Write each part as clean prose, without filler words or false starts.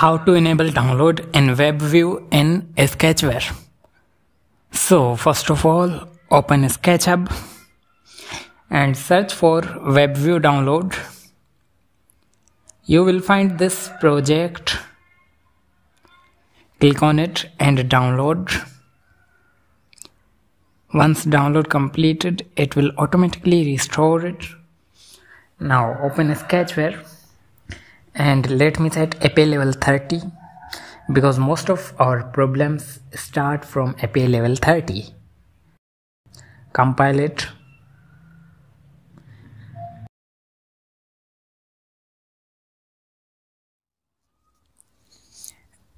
How to enable download in webview in sketchware. So first of all, open SketchUp and search for webview download. You will find this project. Click on it and download. Once download completed, it will automatically restore it. Now open sketchware and let me set API level 30 because most of our problems start from API level 30. Compile it.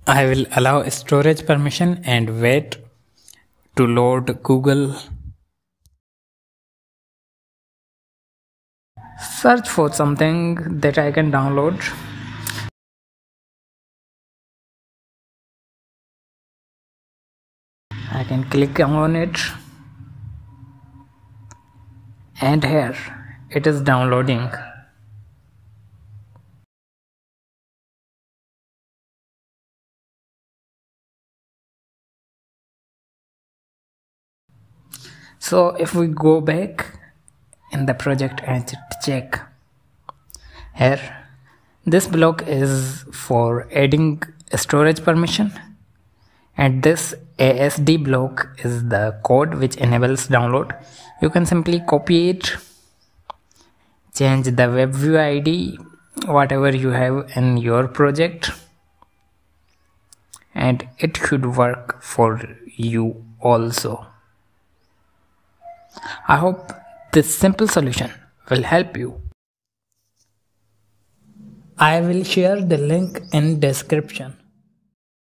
I will allow storage permission and wait to load Google. Search for something that I can download. I can click on it and here it is downloading. So if we go back in the project and check here, this block is for adding storage permission and this ASD block is the code which enables download. You can simply copy it, change the WebView ID, whatever you have in your project, and it should work for you also. I hope this simple solution will help you. I will share the link in description.